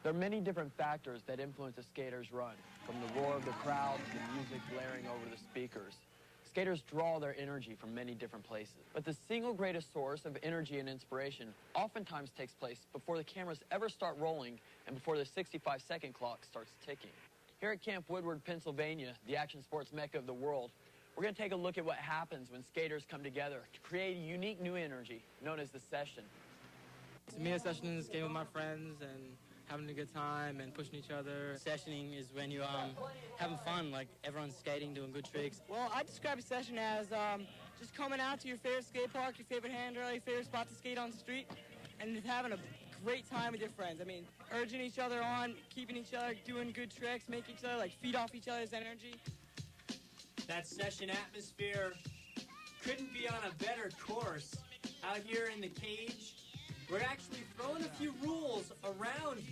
There are many different factors that influence a skater's run, from the roar of the crowd to the music blaring over the speakers. Skaters draw their energy from many different places. But the single greatest source of energy and inspiration oftentimes takes place before the cameras ever start rolling and before the 65-second clock starts ticking. Here at Camp Woodward, Pennsylvania, the action sports mecca of the world, we're going to take a look at what happens when skaters come together to create a unique new energy known as the session. To me, a session is a game with my friends and having a good time and pushing each other. Sessioning is when you're having fun, like everyone's skating, doing good tricks. Well, I describe a session as just coming out to your favorite skate park, your favorite handrail, your favorite spot to skate on the street, and just having a great time with your friends. I mean, urging each other on, keeping each other, doing good tricks, making each other feed off each other's energy. That session atmosphere couldn't be on a better course. Out here in the cage, we're actually throwing a few rules around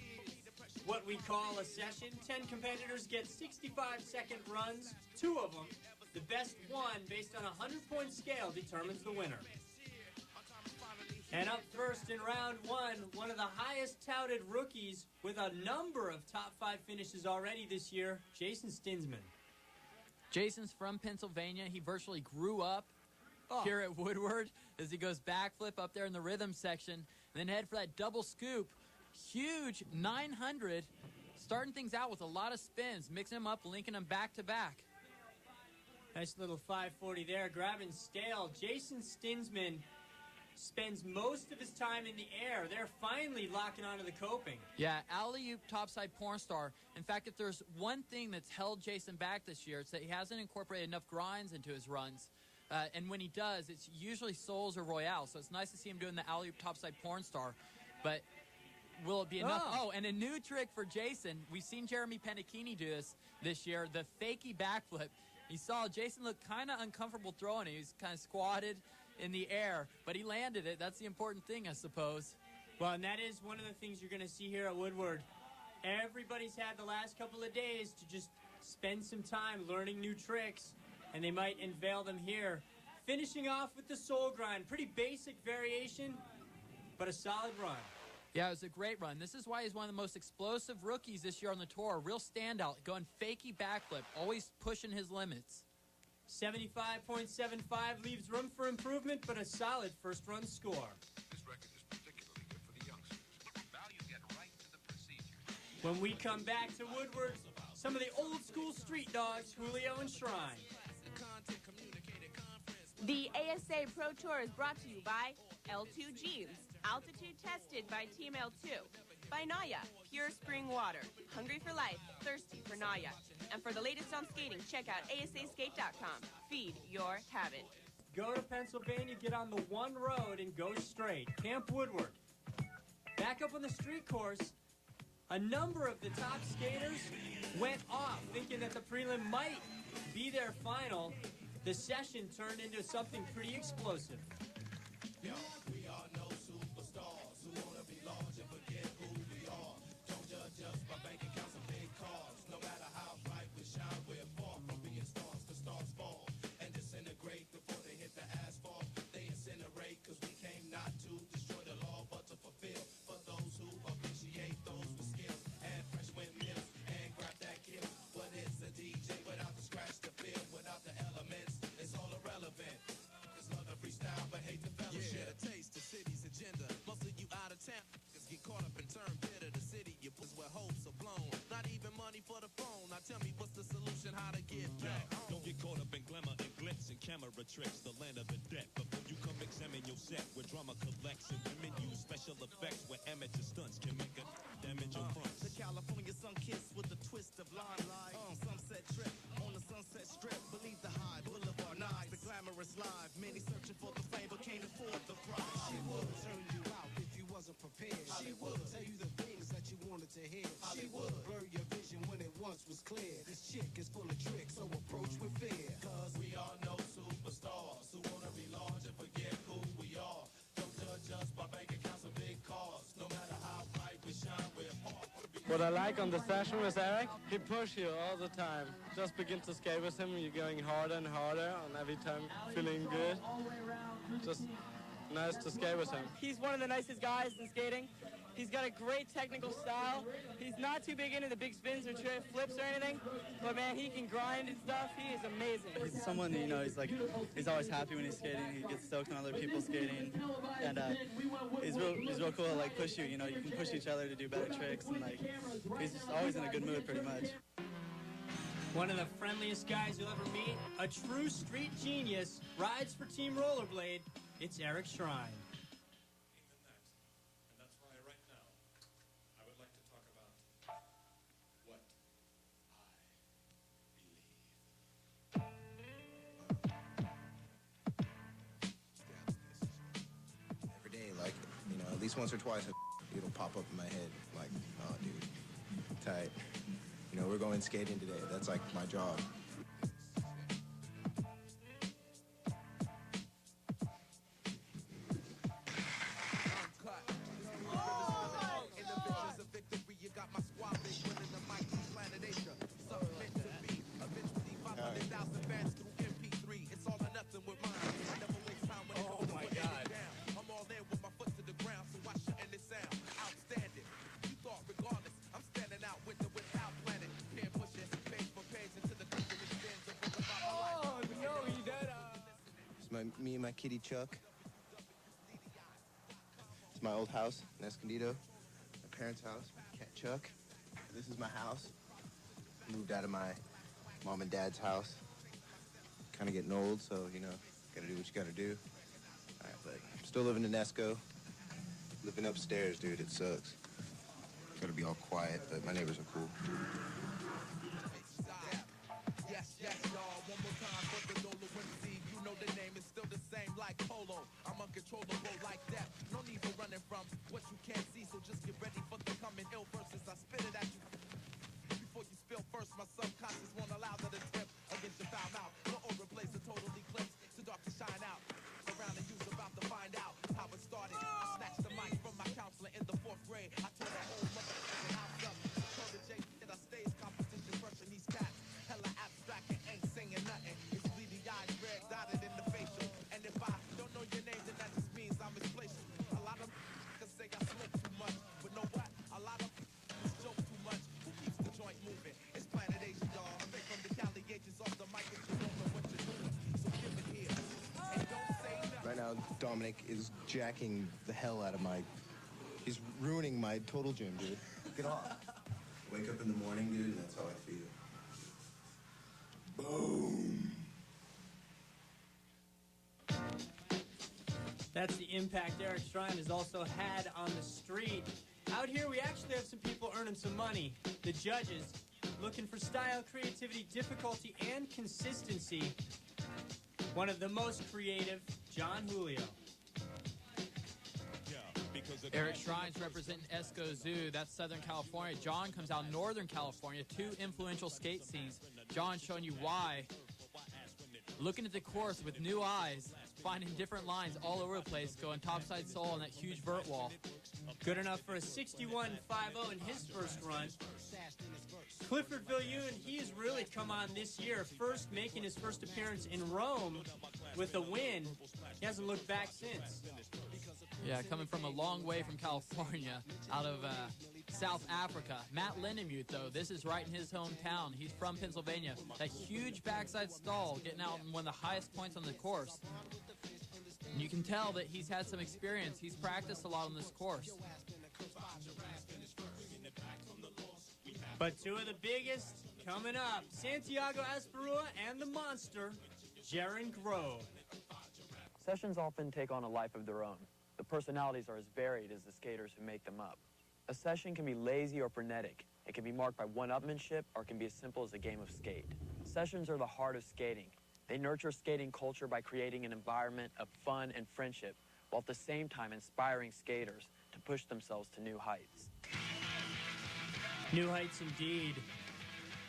what we call a session. 10 competitors get 65-second runs, 2 of them. The best one, based on a 100-point scale, determines the winner. And up first in round 1, one of the highest touted rookies with a number of top 5 finishes already this year, Jason Stinsman. Jason's from Pennsylvania. He virtually grew up here at Woodward as he goes backflip up there in the rhythm section and then head for that double scoop. Huge 900, starting things out with a lot of spins, mixing them up, linking them back to back. Nice little 540 there, grabbing stale. Jason Stinsman spends most of his time in the air. They're finally locking onto the coping. Yeah, alley-oop topside porn star. In fact, if there's one thing that's held Jason back this year, it's that he hasn't incorporated enough grinds into his runs. And when he does, it's usually souls or royale. So it's nice to see him doing the alley-oop topside porn star. But will it be enough? Oh, and a new trick for Jason. We've seen Jeremy Penachini do this year, the fakie backflip. You saw Jason look kind of uncomfortable throwing it. He was kind of squatted in the air, but he landed it. That's the important thing, I suppose. Well, and that is one of the things you're going to see here at Woodward. Everybody's had the last couple of days to just spend some time learning new tricks, and they might unveil them here. Finishing off with the soul grind. Pretty basic variation, but a solid run. Yeah, it was a great run. This is why he's one of the most explosive rookies this year on the tour. A real standout, going fakie backflip, always pushing his limits. 75.75 leaves room for improvement, but a solid first run score. This record is particularly good for the youngsters. Now you get right to the procedure. When we come back to Woodward, some of the old school street dogs, Julio and Shrine. The ASA Pro Tour is brought to you by L2 Jeans, altitude tested by Team L2, by Naya, pure spring water, hungry for life, thirsty for Naya. And for the latest on skating, check out asaskate.com. Feed your habit. Go to Pennsylvania, get on the one road, and go straight. Camp Woodward. Back up on the street course, a number of the top skaters went off, thinking that the prelim might be their final. The session turned into something pretty explosive. Yo, we are no superstars who wanna be large and forget who we are. Don't judge us by bank accounts and big cars. No matter how bright we shine, we're far from being stars, 'cause stars fall and disintegrate before they hit the asphalt. They incinerate 'cause we came not to destroy the law, but to fulfill. For those who appreciate those with skills and fresh windmills and grab that kill. What is a DJ without the scratch to feel, without the elements? It's all irrelevant. There's love to freestyle, but hate the fellowship. Yeah, taste the city's agenda. Most of you out of town get caught up and turn bitter. The city you put where hopes are blown. Not even money for the phone. Now tell me what's the solution? How to get back home? Don't get caught up in glamour and glitz and camera tricks. The land of the dead. Before you come examine your set, where drama collects and women use special effects, where amateur stunts can make a damage your fronts. The California sun kiss with a twist of limelight. Sunset trip on the Sunset Strip. Believe the high boulevard nights. The glamorous life. Many searching for the fame but can't afford the price. She would turn you out if you wasn't prepared. She would tell you the things that you wanted to hear. She would blur your vision when it once was clear. This chick is full of tricks, so approach with fear. 'Cause we are no superstars who wanna be large and forget who we are. Don't judge us by bank accounts and big cars. No matter how bright we shine, we're far from being. What I like on the session with Eric, he pushes you all the time. Just begin to skate with him, you're going harder and harder, and every time feeling good. Just nice to skate with him. He's one of the nicest guys in skating. He's got a great technical style. He's not too big into the big spins or flips or anything, but man, he can grind and stuff. He is amazing. He's someone, you know, he's always happy when he's skating. He gets stoked when other people skating, and he's real cool to like push you. You know, you can push each other to do better tricks, and like he's just always in a good mood, pretty much. One of the friendliest guys you'll ever meet, a true street genius, rides for Team Rollerblade. It's Eric Shrine. At least once or twice, it'll pop up in my head, like, oh, dude, tight. You know, we're going skating today. That's, like, my job. Me and my kitty Chuck. It's my old house in Escondido. My parents' house, my cat Chuck. This is my house. Moved out of my mom and dad's house. Kind of getting old, so, you know, gotta do what you gotta do. All right, but I'm still living in Esco. Living upstairs, dude, it sucks. Gotta be all quiet, but my neighbors are cool. Like polo, I'm uncontrollable like that. No need for running from what you can't see, so just get ready for the coming ill verses. I spit it at you before you spill first. My subconscious won't allow that attempt against your foul mouth. No overplays a total eclipse, too dark to shine out. Around and you's about to find out how it started. I snatched the mic from my counselor in the 4th grade. I tore that whole motherfucking house up. Told the J that I stage competition crushing these cats. Hella abstract and ain't singing nothing. It's bleedy eyes, red dotted in the facial. And if I don't know your name, then that just means I'm misplaced. A lot of can say I smoke too much, but know what? A lot of joke too much. Who keeps the joint moving? It's Planet Asia, y'all. Straight from the Cali agents off the mic, and you don't know what you're doing. So give it here. And don't say nothing. Right now, Dominic is jacking the hell out of he's ruining my total gym, dude. Get off. Wake up in the morning, dude, and that's how I feel. Boom. That's the impact Eric Shrine has also had on the street. Out here, we actually have some people earning some money. The judges, looking for style, creativity, difficulty, and consistency. One of the most creative, John Julio. Eric Shrine's representing Esco Zoo. That's Southern California. John comes out Northern California, 2 influential skate scenes. John showing you why. Looking at the course with new eyes, finding different lines all over the place, going topside sole on that huge vert wall. Good enough for a 61.50 in his first run. Clifford Villion, he's really come on this year, first making his first appearance in Rome with a win. He hasn't looked back since. Yeah, coming from a long way from California, out of South Africa. Matt Lindemuth, though, this is right in his hometown. He's from Pennsylvania. That huge backside stall, getting out in one of the highest points on the course. And you can tell that he's had some experience. He's practiced a lot on this course. But 2 of the biggest coming up, Santiago Asperua and the monster, Jaron Grove. Sessions often take on a life of their own. The personalities are as varied as the skaters who make them up. A session can be lazy or frenetic. It can be marked by one-upmanship, or it can be as simple as a game of skate. Sessions are the heart of skating. They nurture skating culture by creating an environment of fun and friendship, while at the same time inspiring skaters to push themselves to new heights. New heights indeed.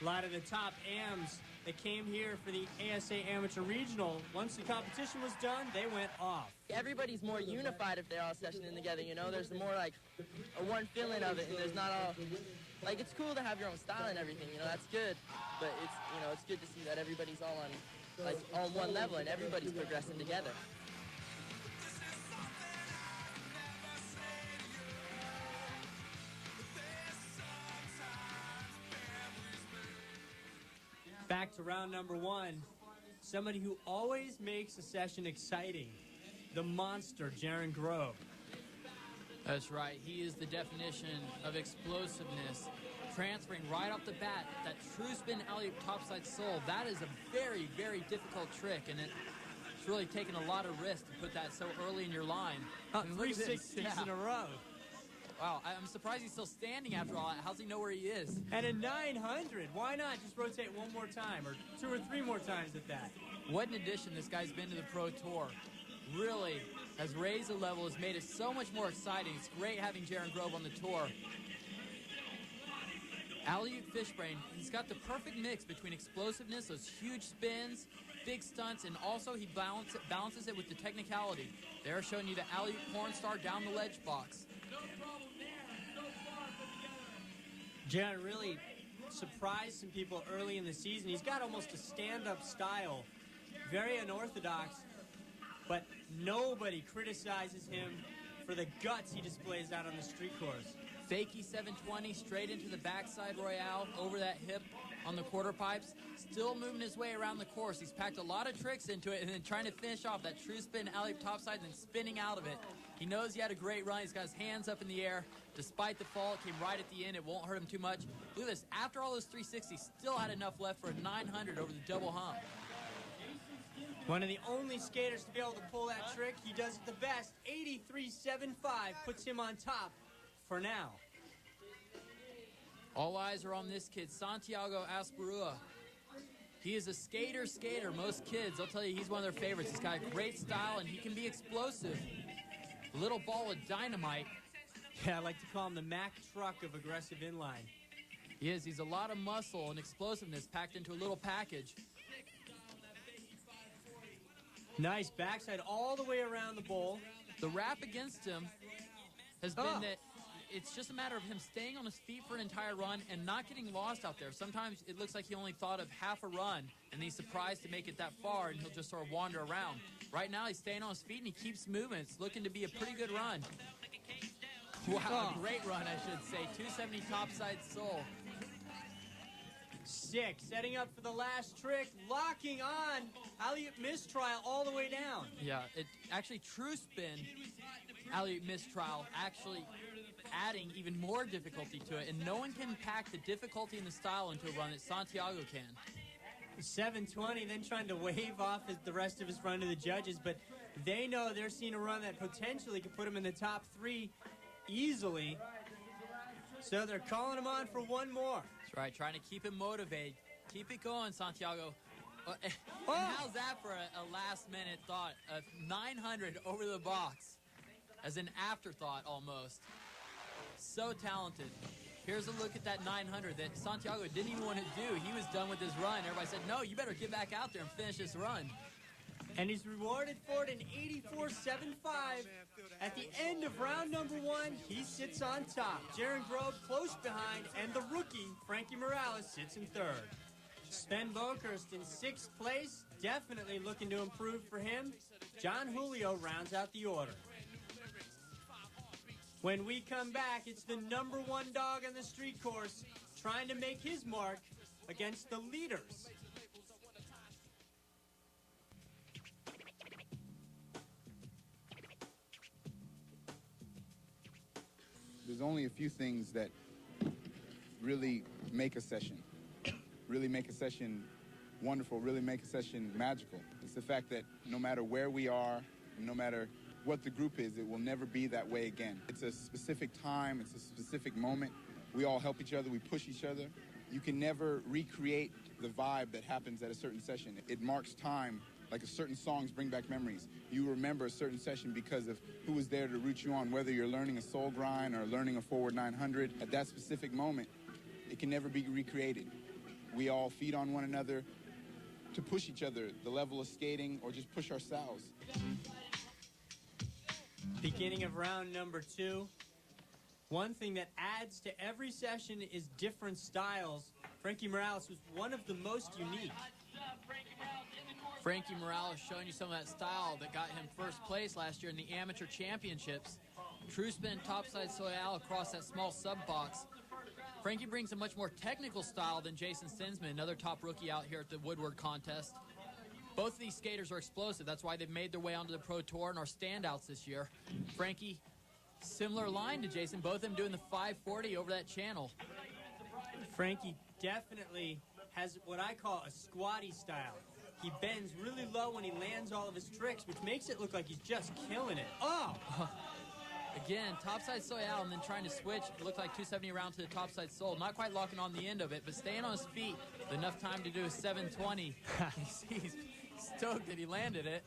A lot of the top AMs that came here for the ASA Amateur Regional, once the competition was done, they went off. Everybody's more unified if they're all sessioning together, you know? There's more like a one feeling of it, and there's not all... Like, it's cool to have your own style and everything, you know, that's good. But it's, you know, it's good to see that everybody's all on, like, on one level and everybody's progressing together. Back to round number one. Somebody who always makes a session exciting. The monster, Jaron Grove. That's right. He is the definition of explosiveness. Transferring right off the bat, that true spin alley-oop topside soul, that is a very, very difficult trick, and it's really taken a lot of risk to put that so early in your line. 360s in a row. Wow, I'm surprised he's still standing after all that. How's he know where he is? And a 900. Why not just rotate one more time, or 2 or 3 more times at that? What an addition this guy's been to the Pro Tour. Really has raised the level, has made it so much more exciting. It's great having Jaron Grove on the tour. Alley-oop Fishbrain, he's got the perfect mix between explosiveness, those huge spins, big stunts, and also he balances it with the technicality. They're showing you the alley-oop porn star down the ledge box. Jaron really surprised some people early in the season. He's got almost a stand-up style, very unorthodox, but nobody criticizes him for the guts he displays out on the street course. Fakey 720 straight into the backside royale over that hip on the quarter pipes. Still moving his way around the course. He's packed a lot of tricks into it and then trying to finish off that true spin alley-oop topside and then spinning out of it. He knows he had a great run. He's got his hands up in the air. Despite the fall, it came right at the end. It won't hurt him too much. Look at this. After all those 360s, still had enough left for a 900 over the double hump. One of the only skaters to be able to pull that trick. He does it the best. 83.75 puts him on top for now. All eyes are on this kid, Santiago Asperua. He is a skater. Most kids, they'll tell you he's one of their favorites. He's got a great style, and he can be explosive. A little ball of dynamite. Yeah, I like to call him the Mack truck of aggressive inline. He is. He's a lot of muscle and explosiveness packed into a little package. Nice backside all the way around the bowl. The rap against him has been that it's just a matter of him staying on his feet for an entire run and not getting lost out there. Sometimes it looks like he only thought of half a run, and he's surprised to make it that far, and he'll just sort of wander around. Right now, he's staying on his feet, and he keeps moving. It's looking to be a pretty good run. Wow, a great run, I should say. 270 topside soul. Sick. Setting up for the last trick. Locking on. Alley-oop mistrial all the way down. Yeah, it actually true spin. Alley-oop mistrial actually adding even more difficulty to it. And no one can pack the difficulty and the style into a run that Santiago can. 720, then trying to wave off the rest of his run to the judges. But they know they're seeing a run that potentially could put him in the top 3 easily. So they're calling him on for one more. That's right, trying to keep him motivated. Keep it going, Santiago. And how's that for a last-minute thought? A 900 over the box as an afterthought almost. So talented. Here's a look at that 900 that Santiago didn't even want to do. He was done with his run. Everybody said, no, you better get back out there and finish this run. And he's rewarded for it in 84.75. At the end of round number 1, he sits on top. Jaron Grove close behind, and the rookie, Frankie Morales, sits in 3rd. Sven Bokerst in 6th place, definitely looking to improve for him. John Julio rounds out the order. When we come back, it's the number 1 dog on the street course trying to make his mark against the leaders. There's only a few things that really make a session, really make a session wonderful, really make a session magical. It's the fact that no matter where we are, and no matter what the group is, it will never be that way again. It's a specific time, it's a specific moment. We all help each other, we push each other. You can never recreate the vibe that happens at a certain session. It marks time, like a certain songs bring back memories. You remember a certain session because of who was there to root you on, whether you're learning a soul grind or learning a forward 900. At that specific moment, it can never be recreated. We all feed on one another to push each other, the level of skating, or just push ourselves. Beginning of round number 2. One thing that adds to every session is different styles. Frankie Morales was one of the most unique. Frankie Morales showing you some of that style that got him first place last year in the amateur championships. True spin, topside soyal across that small sub box. Frankie brings a much more technical style than Jason Stensman, another top rookie out here at the Woodward contest. Both of these skaters are explosive. That's why they've made their way onto the Pro Tour and are standouts this year. Frankie, similar line to Jason, both of them doing the 540 over that channel. Frankie definitely has what I call a squatty style. He bends really low when he lands all of his tricks, which makes it look like he's just killing it. Oh! Again, topside soyal and then trying to switch. It looked like 270 around to the topside soul. Not quite locking on the end of it, but staying on his feet. Enough time to do a 720. He's stoked that he landed it.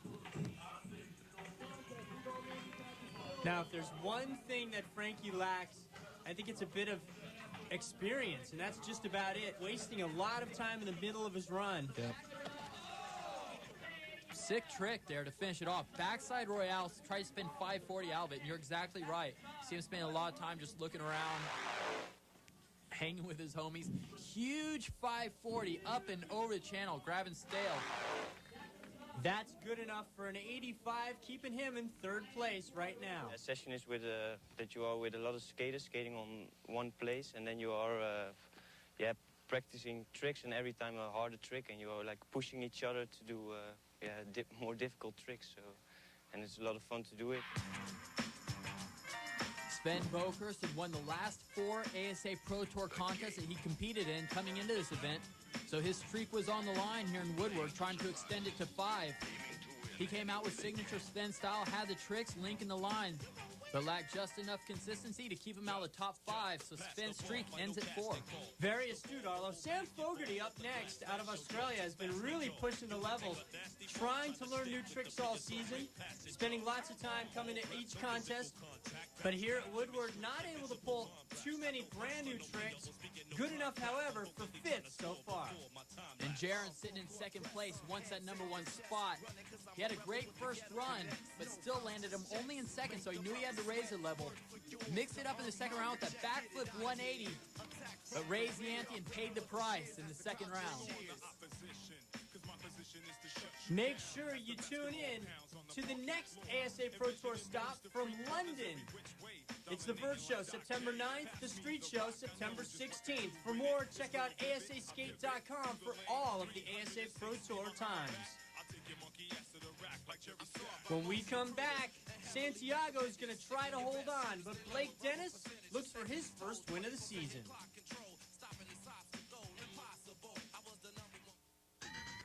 Now, if there's one thing that Frankie lacks, I think it's a bit of experience, and that's just about it. Wasting a lot of time in the middle of his run. Yep. Sick trick there to finish it off. Backside Royale, try to spin 540 out of it, and you're exactly right. See him spending a lot of time just looking around, hanging with his homies. Huge 540 up and over the channel, grabbing stale. That's good enough for an 85, keeping him in third place right now. A session is with that you are with a lot of skaters skating on one place, and then you are practicing tricks, and every time a harder trick, and you are like pushing each other to do more difficult tricks. So, and it's a lot of fun to do it. Sven Bokerst had won the last 4 ASA Pro Tour contests that he competed in coming into this event. So his streak was on the line here in Woodward, trying to extend it to 5. He came out with signature Sven style, had the tricks, linking the line, but lacked just enough consistency to keep him out of the top 5, so Sven's streak ends at 4. Very astute, Arlo. Sam Fogarty up next out of Australia has been really pushing the levels, trying to learn new tricks all season, spending lots of time coming to each contest. But here at Woodward, not able to pull too many brand new tricks. Good enough, however, for 5th so far. And Jaron sitting in 2nd place, wants that #1 spot. He had a great first run, but still landed him only in 2nd, so he knew he had to raise the level. Mixed it up in the 2nd round with that backflip 180, but raised the ante and paid the price in the 2nd round. Make sure you tune in to the next ASA Pro Tour stop from London. It's the Vert Show, September 9th, the Street Show, September 16th. For more, check out asaskate.com for all of the ASA Pro Tour times. When we come back, Santiago is going to try to hold on, but Blake Dennis looks for his first win of the season.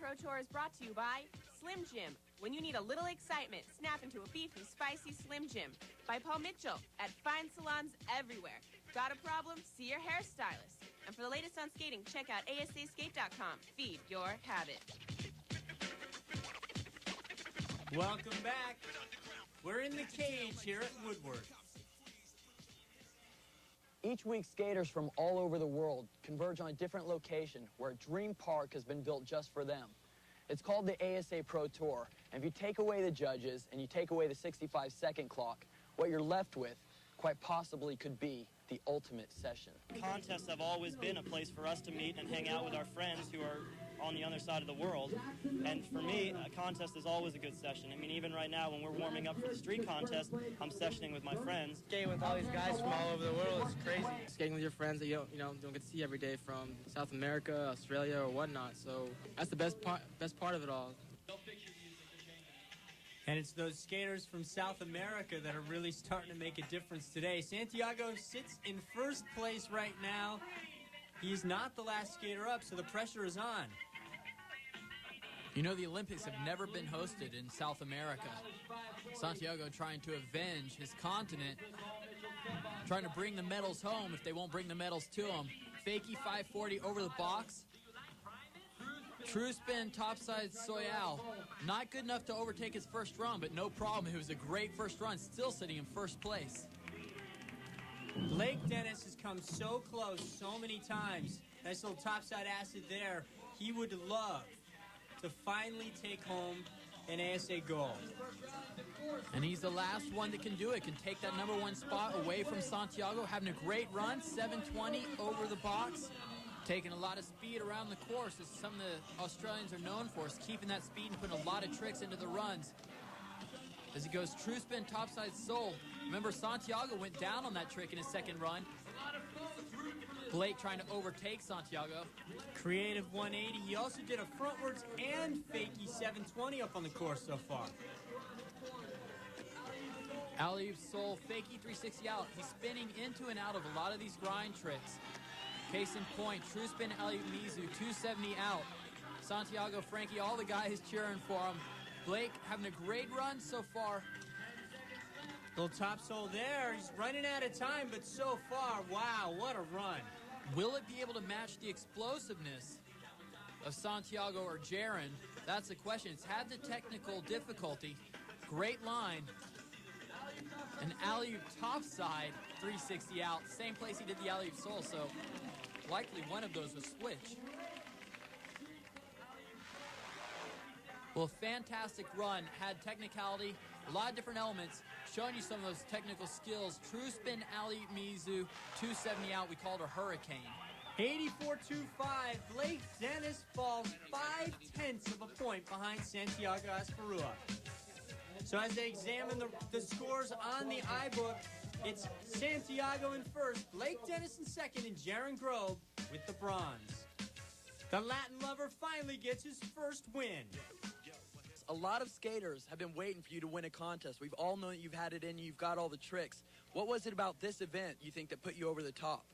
Pro Tour is brought to you by Slim Jim. When you need a little excitement, snap into a beefy, spicy Slim Jim. By Paul Mitchell at fine salons everywhere. Got a problem? See your hairstylist. And for the latest on skating, check out asaskate.com. Feed your habit. Welcome back. We're in the cage here at Woodward. Each week, skaters from all over the world converge on a different location where a dream park has been built just for them. It's called the ASA Pro Tour, and if you take away the judges and you take away the 65-second clock, what you're left with quite possibly could be the ultimate session. Contests have always been a place for us to meet and hang out with our friends who are on the other side of the world. And for me, a contest is always a good session. I mean, even right now when we're warming up for the street contest, I'm sessioning with my friends. Skating with all these guys from all over the world is crazy. Skating with your friends that you don't get to see every day from South America, Australia, or whatnot. So that's the best part of it all. And it's those skaters from South America that are really starting to make a difference today. Santiago sits in first place right now. He's not the last skater up, so the pressure is on. You know, the Olympics have never been hosted in South America. Santiago trying to avenge his continent, trying to bring the medals home if they won't bring the medals to him. Fakie 540 over the box. True spin, topside soyal. Not good enough to overtake his first run, but no problem. It was a great first run, still sitting in first place. Blake Dennis has come so close so many times. Nice little topside acid there. He would love to finally take home an ASA gold. And he's the last one that can do it, can take that #1 spot away from Santiago, having a great run, 720 over the box. Taking a lot of speed around the course, as some of the Australians are known for, is keeping that speed and putting a lot of tricks into the runs. As he goes true spin, topside soul, Remember, Santiago went down on that trick in his second run. Blake trying to overtake Santiago. Creative 180. He also did a frontwards and fakie 720 up on the course so far. Alley-oop Soul, fakie 360 out. He's spinning into and out of a lot of these grind tricks. Case in point, true spin alley-oop Mizu, 270 out. Santiago, Frankie, all the guys cheering for him. Blake having a great run so far. Little top sole there. He's running out of time, but so far, wow, what a run. Will it be able to match the explosiveness of Santiago or Jaron? That's the question. It's had the technical difficulty. Great line. An alley-oop topside, 360 out. Same place he did the alley-oop soul, so likely one of those was switch. Well, fantastic run. Had technicality, a lot of different elements. Showing you some of those technical skills. True spin alley-oop Mizu, 270 out. We called her Hurricane. 84.25. Blake Dennis falls 0.5 of a point behind Santiago Asperua. So as they examine the scores on the iBook, it's Santiago in first, Blake Dennis in second, and Jaron Grove with the bronze. The Latin lover finally gets his first win. A lot of skaters have been waiting for you to win a contest. We've all known that you've had it in you. You've got all the tricks. What was it about this event you think that put you over the top?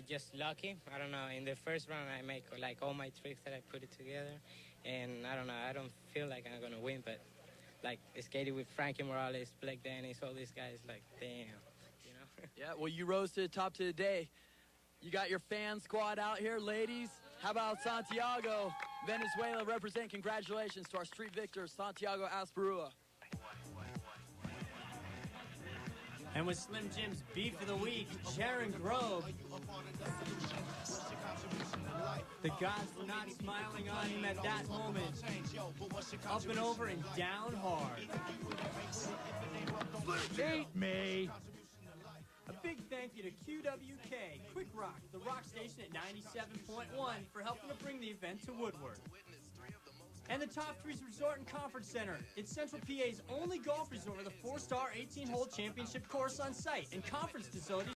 Just lucky. I don't know. In the first round, I make like all my tricks that I put it together. And I don't know. I don't feel like I'm going to win. But like skating with Frankie Morales, Blake Dennis, all these guys, like, damn. You know? Yeah, well, you rose to the top today. You got your fan squad out here, ladies. How about Santiago, Venezuela represent? Congratulations to our street victor, Santiago Asperua. And with Slim Jim's Beef of the Week, Jaron Grove. The gods were not smiling on him at that moment. Up and over and down hard. Beat me. A big thank you to QWK, Quick Rock, the rock station at 97.1 for helping to bring the event to Woodward. And the Top Threes Resort and Conference Center. It's Central PA's only golf resort with a 4-star 18-hole championship course on site and conference facilities